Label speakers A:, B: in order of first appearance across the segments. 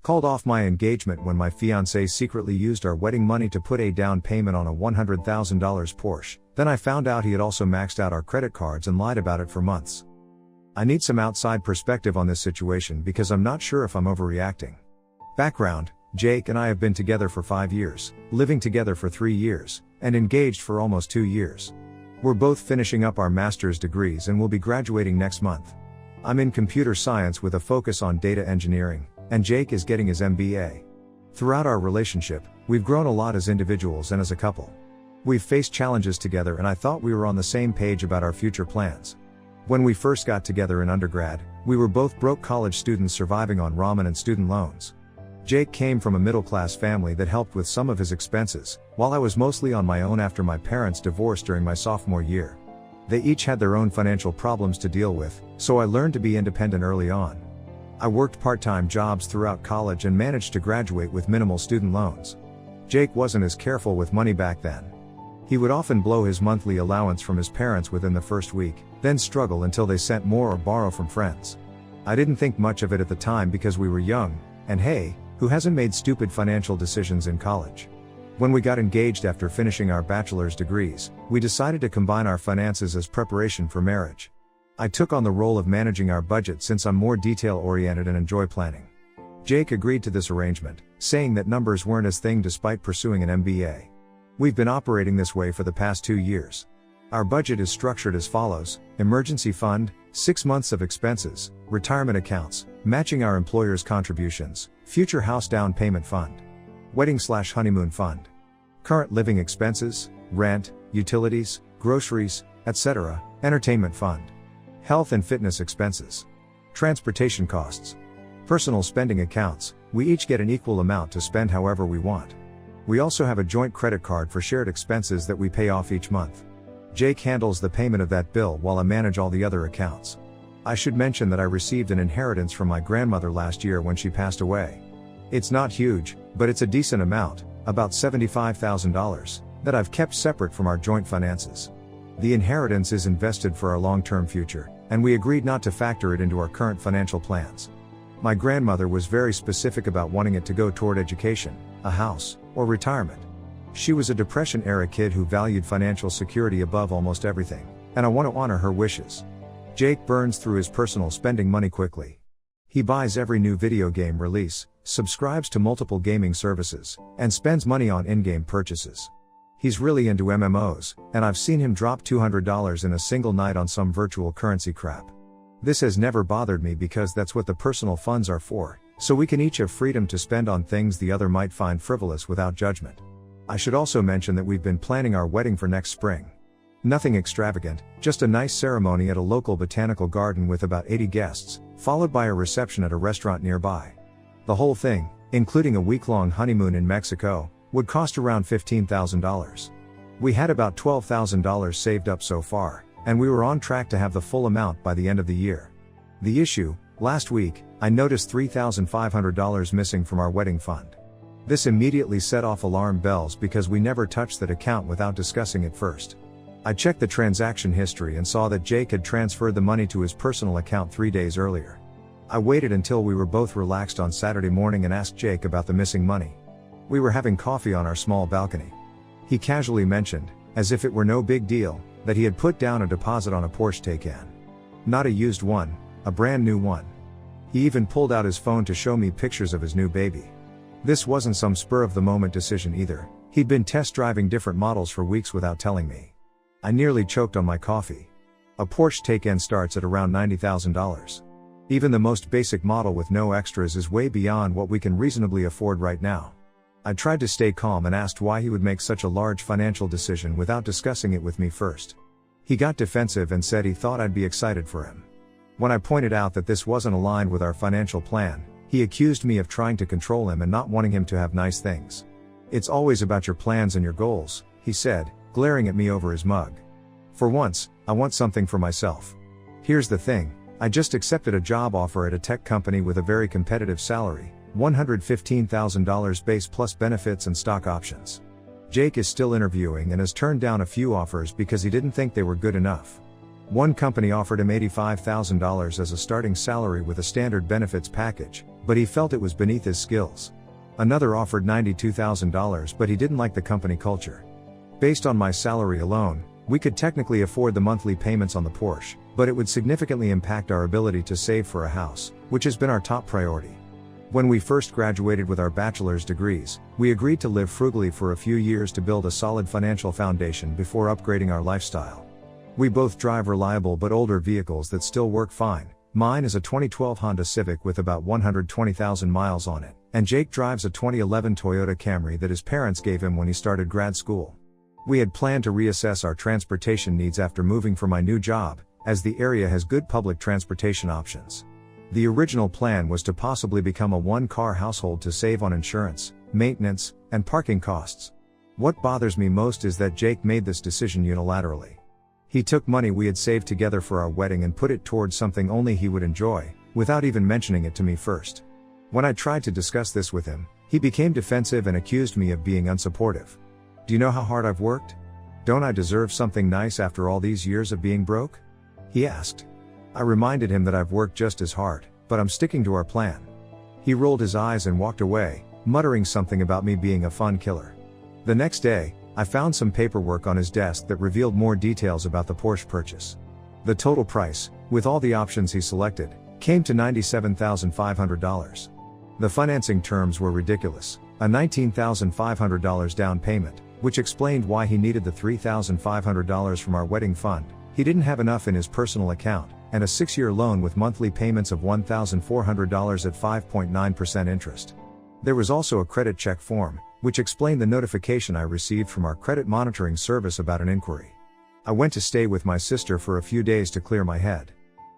A: Called off my engagement when my fiancé secretly used our wedding money to put a down payment on a $100,000 Porsche. Then I found out he had also maxed out our credit cards and lied about it for months. I need some outside perspective on this situation because I'm not sure if I'm overreacting. Background: Jake and I have been together for 5 years, living together for 3 years, and engaged for almost 2 years. We're both finishing up our master's degrees and will be graduating next month. I'm in computer science with a focus on data engineering, and Jake is getting his MBA. Throughout our relationship, we've grown a lot as individuals and as a couple. We've faced challenges together, and I thought we were on the same page about our future plans. When we first got together in undergrad, we were both broke college students surviving on ramen and student loans. Jake came from a middle-class family that helped with some of his expenses, while I was mostly on my own after my parents divorced during my sophomore year. They each had their own financial problems to deal with, so I learned to be independent early on. I worked part-time jobs throughout college and managed to graduate with minimal student loans. Jake wasn't as careful with money back then. He would often blow his monthly allowance from his parents within the first week, then struggle until they sent more or borrow from friends. I didn't think much of it at the time because we were young, and hey, who hasn't made stupid financial decisions in college? When we got engaged after finishing our bachelor's degrees, we decided to combine our finances as preparation for marriage. I took on the role of managing our budget since I'm more detail-oriented and enjoy planning. Jake agreed to this arrangement, saying that numbers weren't his thing despite pursuing an MBA. We've been operating this way for the past 2 years. Our budget is structured as follows: emergency fund, 6 months of expenses, retirement accounts, matching our employer's contributions, future house down payment fund, wedding/honeymoon fund, current living expenses, rent, utilities, groceries, etc., entertainment fund, health and fitness expenses, transportation costs, personal spending accounts. We each get an equal amount to spend however we want. We also have a joint credit card for shared expenses that we pay off each month. Jake handles the payment of that bill while I manage all the other accounts. I should mention that I received an inheritance from my grandmother last year when she passed away. It's not huge, but it's a decent amount, about $75,000, that I've kept separate from our joint finances. The inheritance is invested for our long-term future, and we agreed not to factor it into our current financial plans. My grandmother was very specific about wanting it to go toward education, a house, or retirement. She was a Depression-era kid who valued financial security above almost everything, and I want to honor her wishes. Jake burns through his personal spending money quickly. He buys every new video game release, subscribes to multiple gaming services, and spends money on in-game purchases. He's really into MMOs, and I've seen him drop $200 in a single night on some virtual currency crap. This has never bothered me because that's what the personal funds are for, so we can each have freedom to spend on things the other might find frivolous without judgment. I should also mention that we've been planning our wedding for next spring. Nothing extravagant, just a nice ceremony at a local botanical garden with about 80 guests, followed by a reception at a restaurant nearby. The whole thing, including a week-long honeymoon in Mexico, would cost around $15,000. We had about $12,000 saved up so far, and we were on track to have the full amount by the end of the year. The issue: last week, I noticed $3,500 missing from our wedding fund. This immediately set off alarm bells because we never touched that account without discussing it first. I checked the transaction history and saw that Jake had transferred the money to his personal account 3 days earlier. I waited until we were both relaxed on Saturday morning and asked Jake about the missing money. We were having coffee on our small balcony. He casually mentioned, as if it were no big deal, that he had put down a deposit on a Porsche Taycan. Not a used one, a brand new one. He even pulled out his phone to show me pictures of his new baby. This wasn't some spur-of-the-moment decision either. He'd been test driving different models for weeks without telling me. I nearly choked on my coffee. A Porsche Taycan starts at around $90,000. Even the most basic model with no extras is way beyond what we can reasonably afford right now. I tried to stay calm and asked why he would make such a large financial decision without discussing it with me first. He got defensive and said he thought I'd be excited for him. When I pointed out that this wasn't aligned with our financial plan, he accused me of trying to control him and not wanting him to have nice things. "It's always about your plans and your goals," he said, glaring at me over his mug. "For once, I want something for myself. Here's the thing, I just accepted a job offer at a tech company with a very competitive salary, $115,000 base plus benefits and stock options. Jake is still interviewing and has turned down a few offers because he didn't think they were good enough. One company offered him $85,000 as a starting salary with a standard benefits package, but he felt it was beneath his skills. Another offered $92,000, but he didn't like the company culture. Based on my salary alone, we could technically afford the monthly payments on the Porsche, but it would significantly impact our ability to save for a house, which has been our top priority. When we first graduated with our bachelor's degrees, we agreed to live frugally for a few years to build a solid financial foundation before upgrading our lifestyle. We both drive reliable but older vehicles that still work fine. Mine is a 2012 Honda Civic with about 120,000 miles on it, and Jake drives a 2011 Toyota Camry that his parents gave him when he started grad school. We had planned to reassess our transportation needs after moving for my new job, as the area has good public transportation options. The original plan was to possibly become a one-car household to save on insurance, maintenance, and parking costs. What bothers me most is that Jake made this decision unilaterally. He took money we had saved together for our wedding and put it towards something only he would enjoy, without even mentioning it to me first. When I tried to discuss this with him, he became defensive and accused me of being unsupportive. Do you know how hard I've worked? Don't I deserve something nice after all these years of being broke? He asked. I reminded him that I've worked just as hard, but I'm sticking to our plan. He rolled his eyes and walked away, muttering something about me being a fun killer. The next day, I found some paperwork on his desk that revealed more details about the Porsche purchase. The total price, with all the options he selected, came to $97,500. The financing terms were ridiculous, a $19,500 down payment, which explained why he needed the $3,500 from our wedding fund. He didn't have enough in his personal account, and a 6-year loan with monthly payments of $1,400 at 5.9% interest. There was also a credit check form, which explained the notification I received from our credit monitoring service about an inquiry. I went to stay with my sister for a few days to clear my head.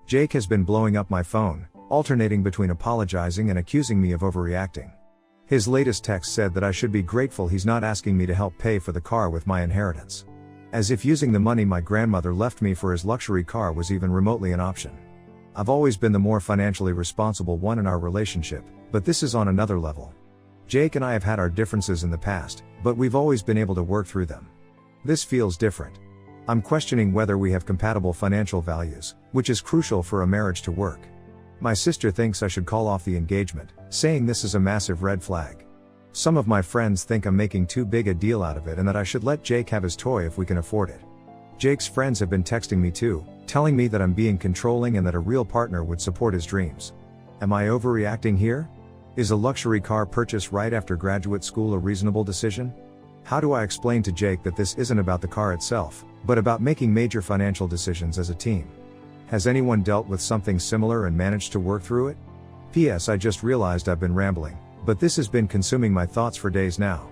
A: Jake has been blowing up my phone, alternating between apologizing and accusing me of overreacting. His latest text said that I should be grateful he's not asking me to help pay for the car with my inheritance. As if using the money my grandmother left me for his luxury car was even remotely an option. I've always been the more financially responsible one in our relationship, but this is on another level. Jake and I have had our differences in the past, but we've always been able to work through them. This feels different. I'm questioning whether we have compatible financial values, which is crucial for a marriage to work. My sister thinks I should call off the engagement, saying this is a massive red flag. Some of my friends think I'm making too big a deal out of it and that I should let Jake have his toy if we can afford it. Jake's friends have been texting me too, telling me that I'm being controlling and that a real partner would support his dreams. Am I overreacting here? Is a luxury car purchase right after graduate school a reasonable decision? How do I explain to Jake that this isn't about the car itself, but about making major financial decisions as a team? Has anyone dealt with something similar and managed to work through it? P.S. I just realized I've been rambling, but this has been consuming my thoughts for days now.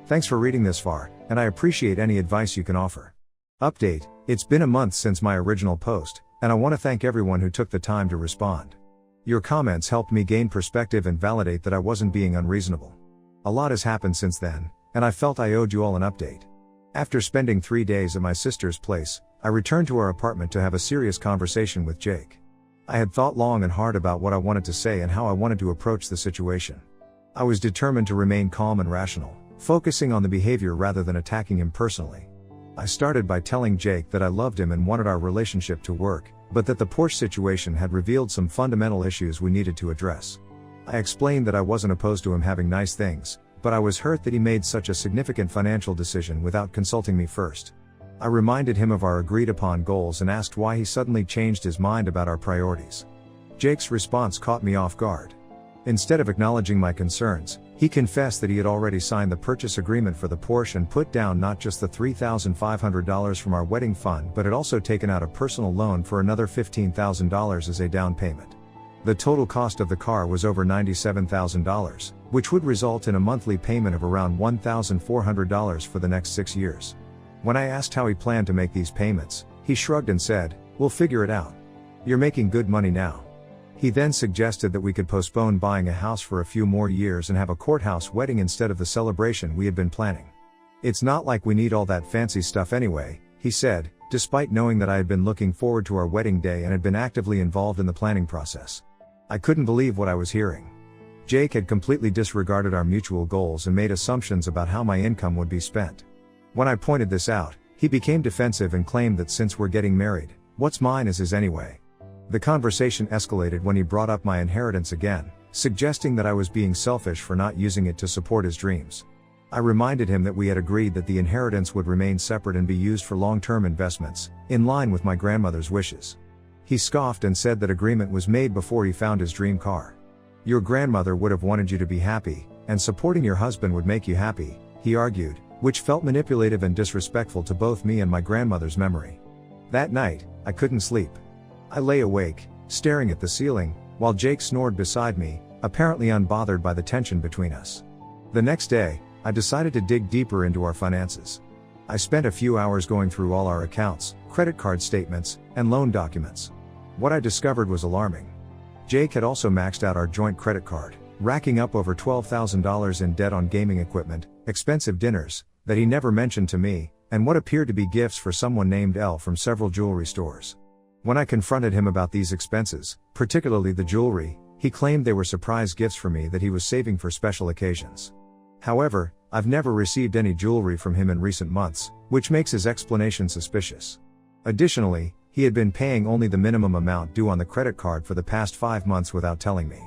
A: Thanks for reading this far, and I appreciate any advice you can offer. Update: it's been a month since my original post, and I want to thank everyone who took the time to respond. Your comments helped me gain perspective and validate that I wasn't being unreasonable. A lot has happened since then, and I felt I owed you all an update. After spending 3 days at my sister's place, I returned to our apartment to have a serious conversation with Jake. I had thought long and hard about what I wanted to say and how I wanted to approach the situation. I was determined to remain calm and rational, focusing on the behavior rather than attacking him personally. I started by telling Jake that I loved him and wanted our relationship to work, but that the Porsche situation had revealed some fundamental issues we needed to address. I explained that I wasn't opposed to him having nice things, but I was hurt that he made such a significant financial decision without consulting me first. I reminded him of our agreed upon goals and asked why he suddenly changed his mind about our priorities. Jake's response caught me off guard. Instead of acknowledging my concerns, he confessed that he had already signed the purchase agreement for the Porsche and put down not just the $3,500 from our wedding fund but had also taken out a personal loan for another $15,000 as a down payment. The total cost of the car was over $97,000, which would result in a monthly payment of around $1,400 for the next 6 years. When I asked how he planned to make these payments, he shrugged and said, "We'll figure it out. You're making good money now." He then suggested that we could postpone buying a house for a few more years and have a courthouse wedding instead of the celebration we had been planning. "It's not like we need all that fancy stuff anyway," he said, despite knowing that I had been looking forward to our wedding day and had been actively involved in the planning process. I couldn't believe what I was hearing. Jake had completely disregarded our mutual goals and made assumptions about how my income would be spent. When I pointed this out, he became defensive and claimed that since we're getting married, what's mine is his anyway. The conversation escalated when he brought up my inheritance again, suggesting that I was being selfish for not using it to support his dreams. I reminded him that we had agreed that the inheritance would remain separate and be used for long-term investments, in line with my grandmother's wishes. He scoffed and said that agreement was made before he found his dream car. Your grandmother would have wanted you to be happy, and supporting your husband would make you happy, he argued, which felt manipulative and disrespectful to both me and my grandmother's memory. That night, I couldn't sleep. I lay awake, staring at the ceiling, while Jake snored beside me, apparently unbothered by the tension between us. The next day, I decided to dig deeper into our finances. I spent a few hours going through all our accounts, credit card statements, and loan documents. What I discovered was alarming. Jake had also maxed out our joint credit card, racking up over $12,000 in debt on gaming equipment, expensive dinners, that he never mentioned to me, and what appeared to be gifts for someone named L from several jewelry stores. When I confronted him about these expenses, particularly the jewelry, he claimed they were surprise gifts for me that he was saving for special occasions. However, I've never received any jewelry from him in recent months, which makes his explanation suspicious. Additionally, he had been paying only the minimum amount due on the credit card for the past 5 months without telling me.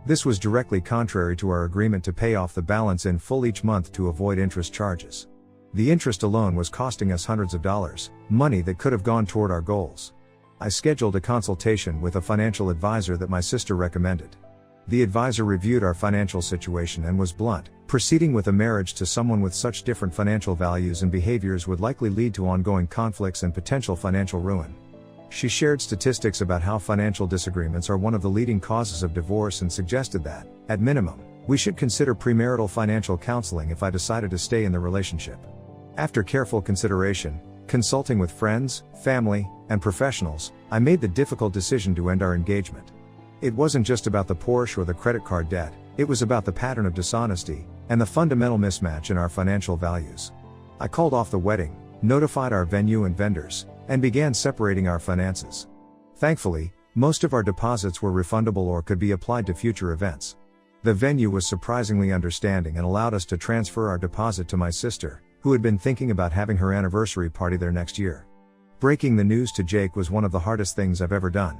A: This was directly contrary to our agreement to pay off the balance in full each month to avoid interest charges. The interest alone was costing us hundreds of dollars, money that could have gone toward our goals. I scheduled a consultation with a financial advisor that my sister recommended. The advisor reviewed our financial situation and was blunt: proceeding with a marriage to someone with such different financial values and behaviors would likely lead to ongoing conflicts and potential financial ruin. She shared statistics about how financial disagreements are one of the leading causes of divorce and suggested that, at minimum, we should consider premarital financial counseling if I decided to stay in the relationship. After careful consideration, consulting with friends, family, and professionals, I made the difficult decision to end our engagement. It wasn't just about the Porsche or the credit card debt, it was about the pattern of dishonesty, and the fundamental mismatch in our financial values. I called off the wedding, notified our venue and vendors, and began separating our finances. Thankfully, most of our deposits were refundable or could be applied to future events. The venue was surprisingly understanding and allowed us to transfer our deposit to my sister, who had been thinking about having her anniversary party there next year. Breaking the news to Jake was one of the hardest things I've ever done.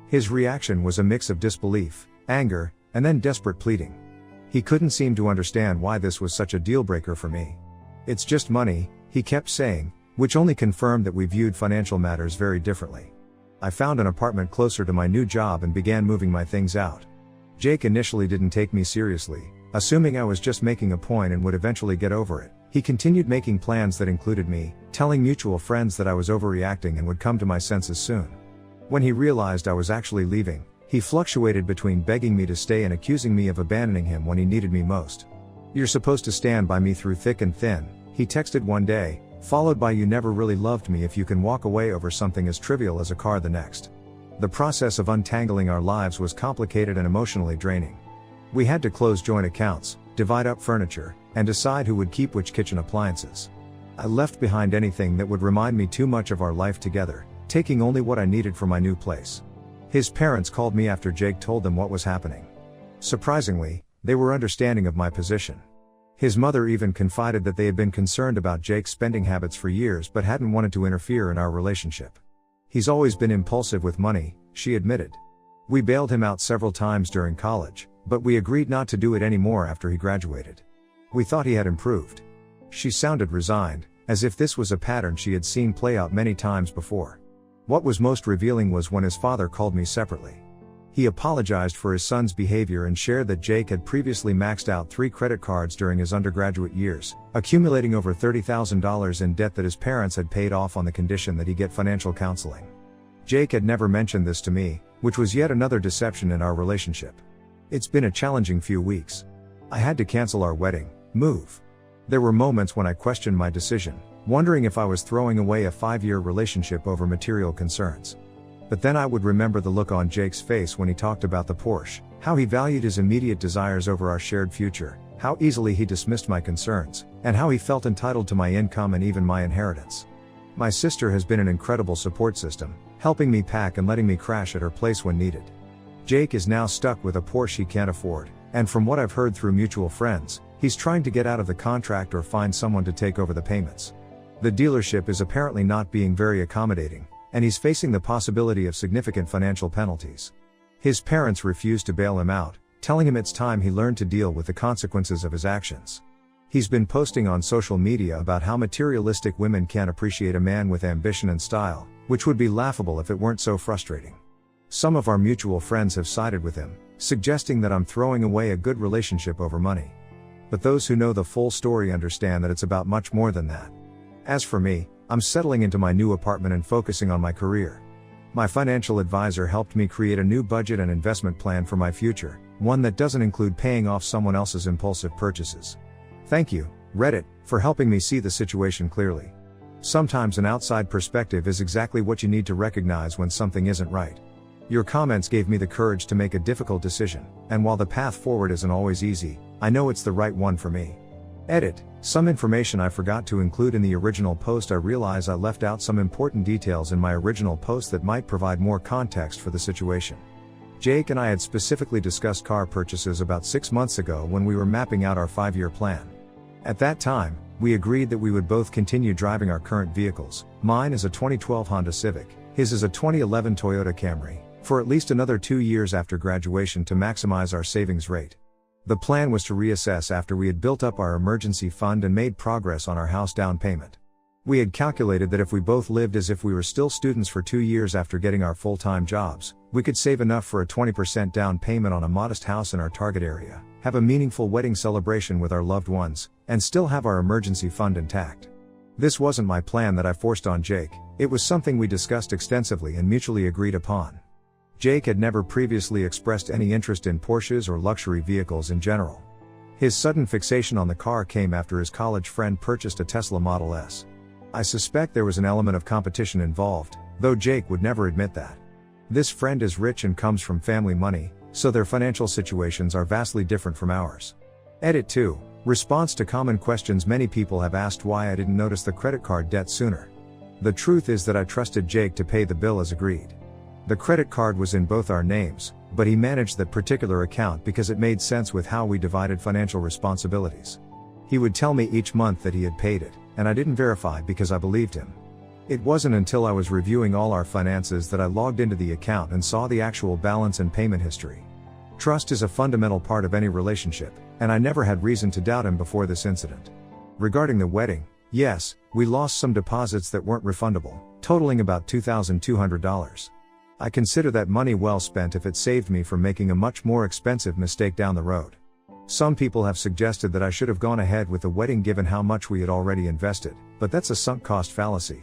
A: His reaction was a mix of disbelief, anger, and then desperate pleading. He couldn't seem to understand why this was such a deal breaker for me. It's just money, he kept saying, which only confirmed that we viewed financial matters very differently. I found an apartment closer to my new job and began moving my things out. Jake initially didn't take me seriously, assuming I was just making a point and would eventually get over it. He continued making plans that included me, telling mutual friends that I was overreacting and would come to my senses soon. When he realized I was actually leaving, he fluctuated between begging me to stay and accusing me of abandoning him when he needed me most. "You're supposed to stand by me through thick and thin," he texted one day, followed by "You never really loved me if you can walk away over something as trivial as a car" the next. The process of untangling our lives was complicated and emotionally draining. We had to close joint accounts, divide up furniture, and decide who would keep which kitchen appliances. I left behind anything that would remind me too much of our life together, taking only what I needed for my new place. His parents called me after Jake told them what was happening. Surprisingly, they were understanding of my position. His mother even confided that they had been concerned about Jake's spending habits for years but hadn't wanted to interfere in our relationship. "He's always been impulsive with money," she admitted. "We bailed him out several times during college, but we agreed not to do it anymore after he graduated. We thought he had improved." She sounded resigned, as if this was a pattern she had seen play out many times before. What was most revealing was when his father called me separately. He apologized for his son's behavior and shared that Jake had previously maxed out 3 credit cards during his undergraduate years, accumulating over $30,000 in debt that his parents had paid off on the condition that he get financial counseling. Jake had never mentioned this to me, which was yet another deception in our relationship. It's been a challenging few weeks. I had to cancel our wedding, move. There were moments when I questioned my decision, wondering if I was throwing away a 5-year relationship over material concerns. But then I would remember the look on Jake's face when he talked about the Porsche, how he valued his immediate desires over our shared future, how easily he dismissed my concerns, and how he felt entitled to my income and even my inheritance. My sister has been an incredible support system, helping me pack and letting me crash at her place when needed. Jake is now stuck with a Porsche he can't afford, and from what I've heard through mutual friends, he's trying to get out of the contract or find someone to take over the payments. The dealership is apparently not being very accommodating, and he's facing the possibility of significant financial penalties. His parents refuse to bail him out, telling him it's time he learned to deal with the consequences of his actions. He's been posting on social media about how materialistic women can't appreciate a man with ambition and style, which would be laughable if it weren't so frustrating. Some of our mutual friends have sided with him, suggesting that I'm throwing away a good relationship over money. But those who know the full story understand that it's about much more than that. As for me, I'm settling into my new apartment and focusing on my career. My financial advisor helped me create a new budget and investment plan for my future, one that doesn't include paying off someone else's impulsive purchases. Thank you, Reddit, for helping me see the situation clearly. Sometimes an outside perspective is exactly what you need to recognize when something isn't right. Your comments gave me the courage to make a difficult decision, and while the path forward isn't always easy, I know it's the right one for me. Edit. Some information I forgot to include in the original post. I realize I left out some important details in my original post that might provide more context for the situation. Jake and I had specifically discussed car purchases about 6 months ago when we were mapping out our 5-year plan. At that time, we agreed that we would both continue driving our current vehicles. Mine is a 2012 Honda Civic, his is a 2011 Toyota Camry, for at least another 2 years after graduation to maximize our savings rate. The plan was to reassess after we had built up our emergency fund and made progress on our house down payment. We had calculated that if we both lived as if we were still students for 2 years after getting our full-time jobs, we could save enough for a 20% down payment on a modest house in our target area, have a meaningful wedding celebration with our loved ones, and still have our emergency fund intact. This wasn't my plan that I forced on Jake, it was something we discussed extensively and mutually agreed upon. Jake had never previously expressed any interest in Porsches or luxury vehicles in general. His sudden fixation on the car came after his college friend purchased a Tesla Model S. I suspect there was an element of competition involved, though Jake would never admit that. This friend is rich and comes from family money, so their financial situations are vastly different from ours. Edit 2. Response to common questions. Many people have asked why I didn't notice the credit card debt sooner. The truth is that I trusted Jake to pay the bill as agreed. The credit card was in both our names, but he managed that particular account because it made sense with how we divided financial responsibilities. He would tell me each month that he had paid it, and I didn't verify because I believed him. It wasn't until I was reviewing all our finances that I logged into the account and saw the actual balance and payment history. Trust is a fundamental part of any relationship, and I never had reason to doubt him before this incident. Regarding the wedding, yes, we lost some deposits that weren't refundable, totaling about $2,200. I consider that money well spent if it saved me from making a much more expensive mistake down the road. Some people have suggested that I should have gone ahead with the wedding given how much we had already invested, but that's a sunk cost fallacy.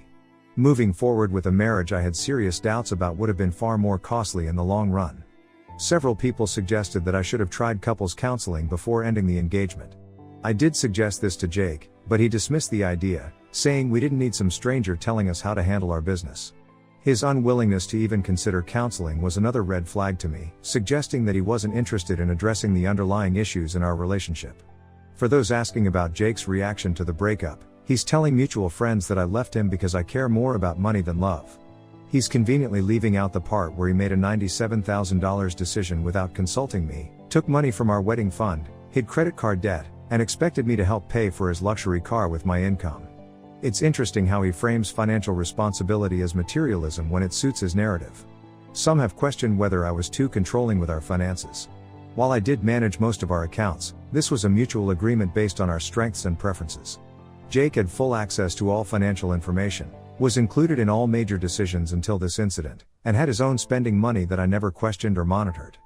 A: Moving forward with a marriage I had serious doubts about would have been far more costly in the long run. Several people suggested that I should have tried couples counseling before ending the engagement. I did suggest this to Jake, but he dismissed the idea, saying we didn't need some stranger telling us how to handle our business. His unwillingness to even consider counseling was another red flag to me, suggesting that he wasn't interested in addressing the underlying issues in our relationship. For those asking about Jake's reaction to the breakup, he's telling mutual friends that I left him because I care more about money than love. He's conveniently leaving out the part where he made a $97,000 decision without consulting me, took money from our wedding fund, hid credit card debt, and expected me to help pay for his luxury car with my income. It's interesting how he frames financial responsibility as materialism when it suits his narrative. Some have questioned whether I was too controlling with our finances. While I did manage most of our accounts, this was a mutual agreement based on our strengths and preferences. Jake had full access to all financial information, was included in all major decisions until this incident, and had his own spending money that I never questioned or monitored.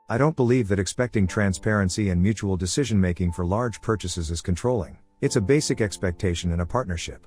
A: I don't believe that expecting transparency and mutual decision-making for large purchases is controlling. It's a basic expectation in a partnership.